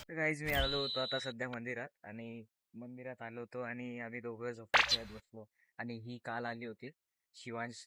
Guys मी आलो होतो आता सध्या मंदिरात आणि मंदिरात आलो होतो आणि आम्ही दोघं झोपत खेळत बसलो आणि ही काल आली होती शिवांश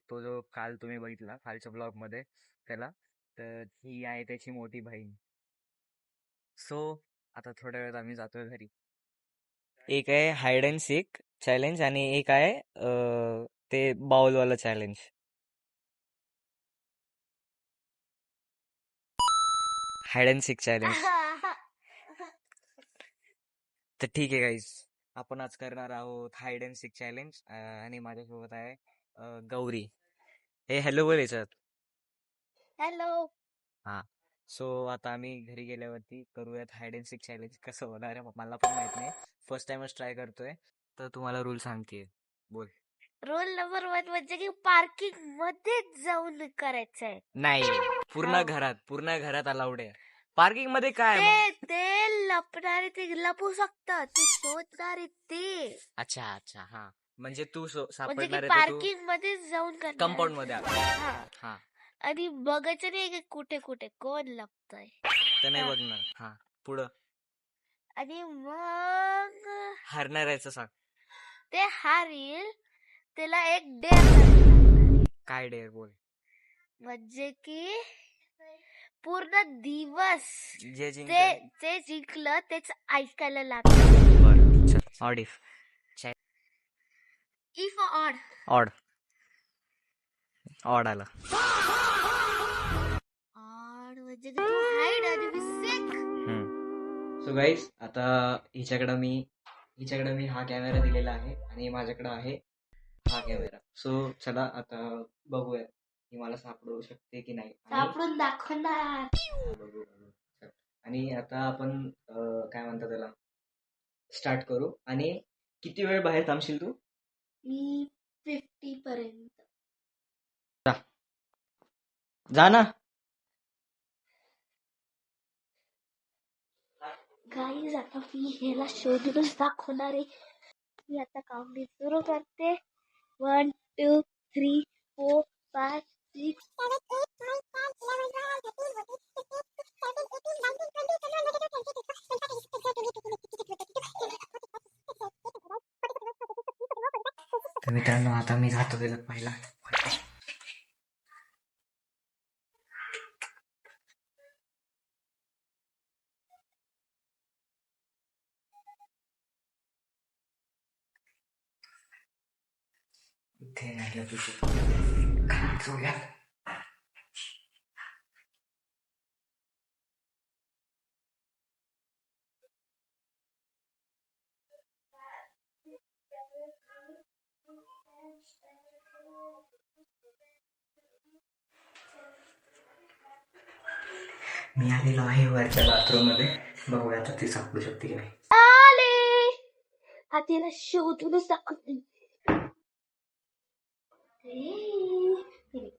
तो जो काल तुम्ही बघितला कालच्या ब्लॉग मध्ये त्याला तर ही आहे त्याची मोठी बहीण. सो आता थोड्या वेळात आम्ही जातोय घरी. एक आहे हाइड अँड सीक चॅलेंज आणि एक आहे ते बाउलवाला challenge. Hide and seek challenge. तर ठीक आहे गाईज, आपण आज करणार आहोत हाइड अँड सीक चॅलेंज आणि माझ्यासोबत आहे गौरी. हे हॅलो बोल याच्यात. हॅलो. हा. सो आता आम्ही घरी गेल्यावरती करूयात हाइड अँड सीक चॅलेंज. कसं होणार आहे मला पण माहित नाही, फर्स्ट टाइमच ट्राय करतोय. तर तुम्हाला रूल सांगते, बोल. रोल नंबर 1 म्हणजे की पार्किंग मध्ये जाऊन करायचंय. नाही, पूर्ण घरात अलाउड आहे. पार्किंग मध्ये काय मग? ते लपणारे ते लपू शकतात, ते शोधणारे ते. अच्छा हा, म्हणजे तू म्हणजे की सापडणार आहे तर तू पार्किंग मध्ये जाऊन करणार. कंपाऊंड मध्ये आला. हा. हा, आणि बघायचं नाही की कुठे कुठे कोण लपतय. तर नाही बघणार. हा, पुढं आणि मग हरणार याचं सांग. ते हारील त्याला एक डेअर करायला लागणार. काय डेअर बोल. म्हणजे की पूर्ण दिवस जे ते जिंकलं तेच ऐकायला लागतं. बरं चल, odd if if odd odd odd आलं. ऑड म्हणजे की तू हाईड आणि मी सिक. सो गाईज आता हिच्याकडे मी हा कॅमेरा दिलेला आहे आणि माझ्याकडे आहे हा कॅमेरा. सो चला आता बघूया की मला सापडू शकते की नाही. सापडून दाखवणार. बघू. आणि आता आपण काय म्हणतात त्याला, स्टार्ट करू. आणि किती वेळ बाहेर थांबशील तू? मी 50 पर्यंत. जा ना. गाईज आता मी ह्याला शोधूनच दाखवणार आहे. मी आता काउंटिंग सुरू करते. 1 2 3 4 5 6 तर मित्रांनो आता मी जातो त्याच्यात पहिला. इथे नाही तुझं खाली जाऊया. मी आलेलो आहे वरच्या बाथरूम मध्ये. बघूया आता ती सापडू शकते की नाही. आले. हा तिला शोधूनच दाखवते.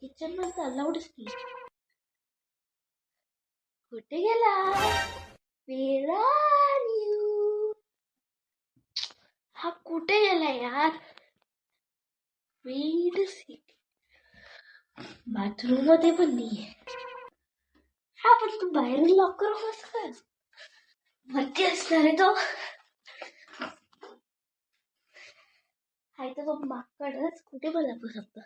किचन मध्ये अलाउडच की. कुठे गेला? Where are you? हा कुठे गेला यार? वेट बाथरूम मध्ये पण नाहीये. हा पण तू बाहेर लॉक करून बस कर. मध्ये असणार आहे तो. हाय तर तो माकडच कुठे पण लपू शकतो.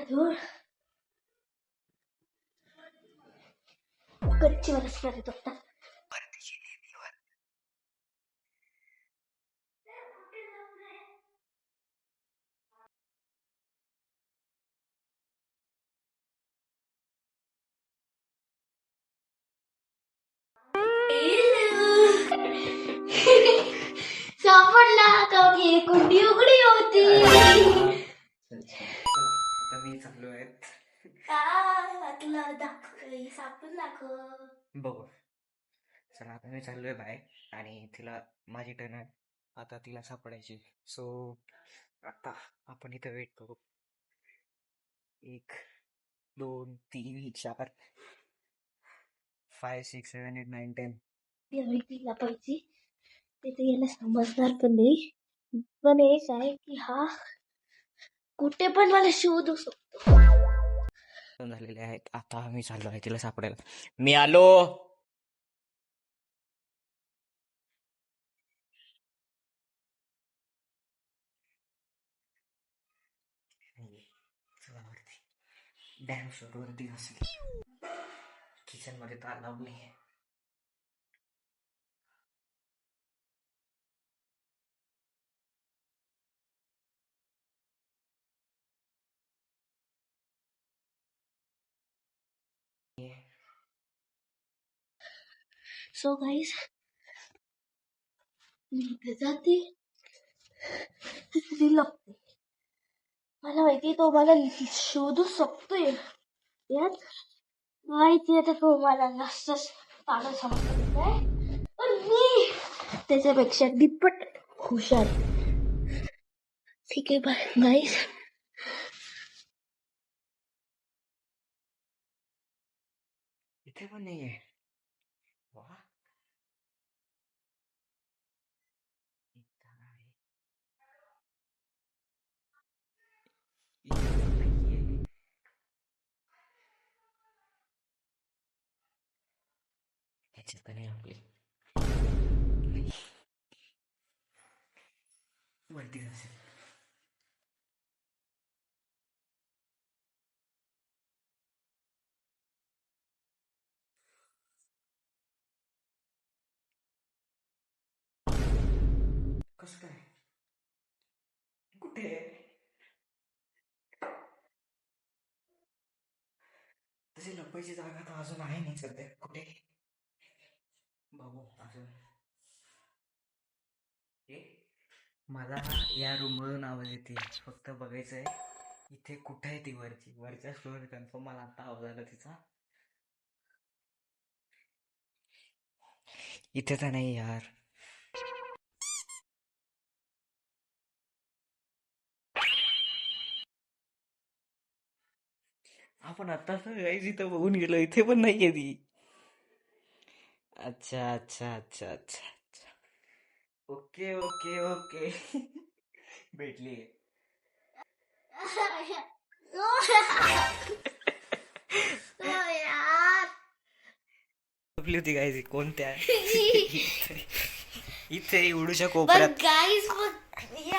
धूळ गच्चीवर असणार आहे तो आता. सापडला का की कुंडी उघडी होती. आता मी चाललो आहे. सापडून दाखव. बघू. चला आता मी चाललोय बाहेर आणि तिला माझी टर्न आहे आता तिला सापडायची. सो आता आपण इथं वेट करू. 1 2 3 4 5 6 7 8 9 10. तिला पाहिजे तिथे याला समजणार पण नाही. पण एक आहे की हा कुठे पण मला शोधू शकतो. झालेले आहेत. आता मी चाललो आहे तिला सापडायला. मी आलो. चला वरती. डॅम शोर वरती असली किचन मध्ये तर अलाउड नाही. सो गाईज मी इथे जाते तिथे लपते. मला माहिती तो मला शोधू शकतोय यात माहिती आहे. तो मला जास्तच पागल समजतो काय, पण मी त्याच्यापेक्षा दुप्पट हुशार. ठीक आहे बाय गाईज. इथे पण नाहीये. वा, इथं आहे. इथे पण नाहीये. ह्याच्यात तर नाही आपली. नाही. वरती असेल. कसं काय? कुठे? तशी लपायची जागा तर अजून आहे नाही सध्या. कुठे बघू अजून. हे मला या रूम मधून आवाज येते. फक्त बघायचंय इथे कुठे आहे ती. वरच्या फ्लोअर कन्फर्म. मला आता आवाज आला तिचा. इथे तर नाही यार. आपण आता गाईज इथं बघून गेलो. इथे पण नाहीये ती. अच्छा अच्छा अच्छा अच्छा अच्छा. Okay okay okay. भेटली. झोपली होती गाईज. कोणत्या? इथे एवढूच्या कोपऱ्यात. गाईज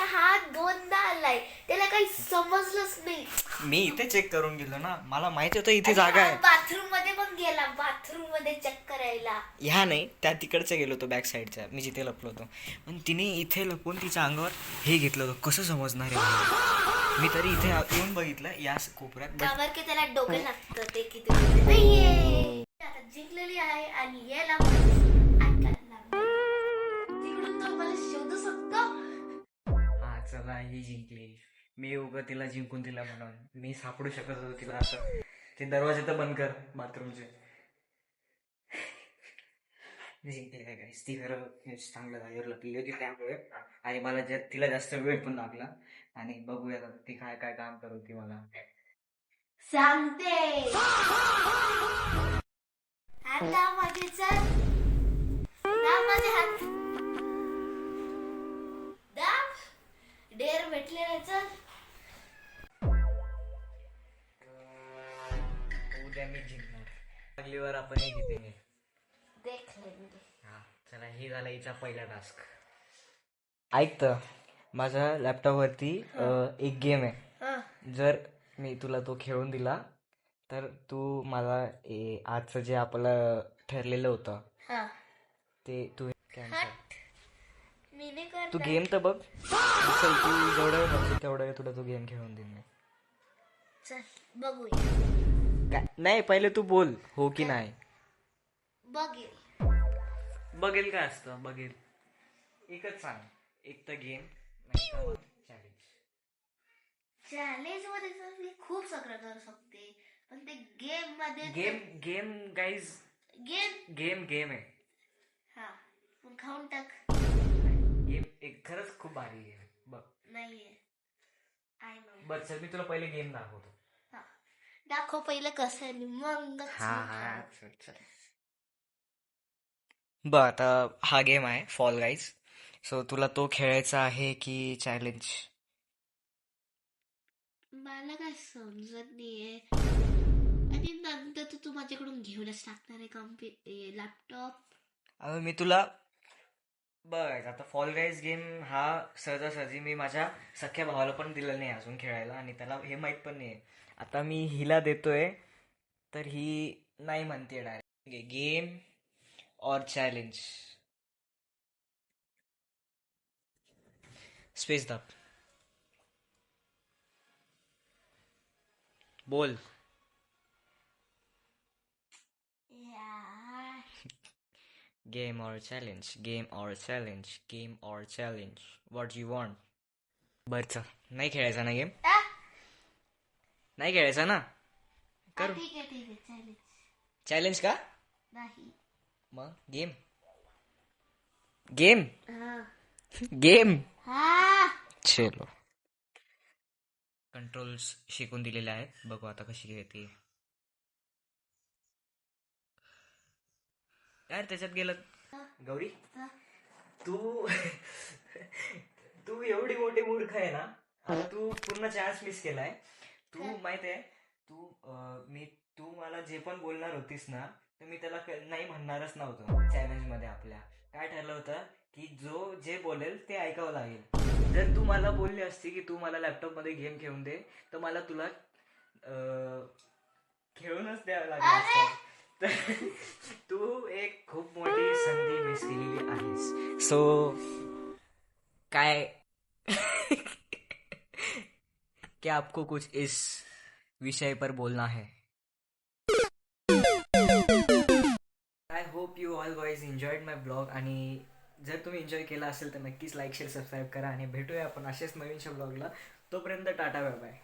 हा दोनदा आलाय, त्याला काही समजलंच नाही. मी इथे चेक करून गेलो ना. मला माहिती होतं इथे जागा आहे. बाथरूम मध्ये पण गेला, बाथरूम मध्ये चेक करायला. ह्या नाही, त्या तिकडच्या गेलो होतो बॅक साईडच्या. मी जिथे लपलो होतो. पण तिने इथे लपून तिच्या अंगावर हे घेतलं होतं. कसं समजणार आहे मला? मी तरी इथे येऊन बघितलं या कोपऱ्यात. काबर की त्याला डोकं लागतं ते किती नाहीये. आता जिंकलेली आहे आणि याला तिकडून तो मला शोधू शकतो. हा चला, ही जिंकली. मी उगा तिला जिंकून दिला म्हणून. मी सापडू शकत होतो तिला. असं ते दरवाजे तर बंद कर बाथरूमचे. जिंकली काय काय. ती खरं चांगल्या जागेवर लपली होती त्यामुळे. आणि मला तिला जास्त वेळ पण लागला. आणि बघूया ती काय काय काम करत होती मला सांगते. आता माझे चल माझे हात दाब डेर भेटलेला. चल उद्या मी जिंकणार. लागलीवर आपण हे जिंकले. देख लेंगे. हा चला, हे झाला हिचा पहिला टास्क. ऐक तर, माझ्या लॅपटॉप वरती एक गेम आहे. जर मी तुला तो खेळून दिला तर तू मला आजचं जे आपलं ठरलेलं होतं ते तू कॅन्सल. मी नाही करत. तू गेम तर बघ. चल, तू जेवढं म्हणशील तेवढं तुला तो गेम खेळून देईन मी. चल बघूया. काय नाही, पहिले तू बोल हो की नाही. बघेल. बघेल काय असतं बघेल. एकच सांग. एक तर गेम नाही तर चॅलेंज. चॅलेंज मध्ये तर मी खूप सगळं करू शकते, पण ते गेम मध्ये गेम गाईज. गेम आहे. हा मग खाऊन टाक. गेम एक खरंच खूप भारी आहे. बघ नाहीये. I know. बरं चल, मी तुला पहिले गेम दाखवतो. दाखव पहिलं कसं आहे मग. बर, आता हा गेम आहे फॉल गाईज. सो तुला तो खेळायचा आहे की ती नंतर तू माझ्याकडून घेऊनच टाकणार आहे लॅपटॉप. अहो मी तुला बघ आता फॉल गाईज गेम हा सहजासहजी मी माझ्या सख्या भावाला पण दिला नाही अजून खेळायला आणि त्याला हे माहीत पण नाही. आता मी हिला देतोय तर ही नाही म्हणते डायरेक्ट. गेम और चॅलेंज. स्पेस दाब. बोल. गेम और चॅलेंज, गेम और चॅलेंज, गेम और चॅलेंज. What you want. बरं चल, नाही खेळायचा ना गेम. नाही खेळायचा ना. करू ठीक आहे चॅलेंज चॅलेंज का नाही. मग गेम. गेम हा गेम. हा चलो. कंट्रोल्स शिकून दिलेले आहेत, बघू आता कशी घेते. यार त्याच्यात गेलं. गौरी तू तू एवढी मोठी मूर्ख आहे ना. आता तू पूर्ण चान्स मिस केलाय. तू माहित आहे तू मला जे पण बोलणार होतीस ना तर मी त्याला नाही म्हणणारच नव्हतं. चॅलेंज मध्ये आपल्या काय ठरलं होतं की जो जे बोलेल ते ऐकावं लागेल. जर तू मला बोलली असती की तू मला लॅपटॉप मध्ये गेम खेळून दे तर मला तुला खेळूनच द्यावं लागलं असतं. तर तू एक खूप मोठी संधी मिस केलेली आहेस. सो काय क्या आपको कुछ इस विषय पर बोलना है. I hope you all guys enjoyed my blog. आणि जर तुम्ही एन्जॉय केला असेल तर नक्कीच लाईक शेअर सबस्क्राईब करा आणि भेटूया आपण असेच नवीनशा ब्लॉगला. तोपर्यंत टाटा बाय बाय.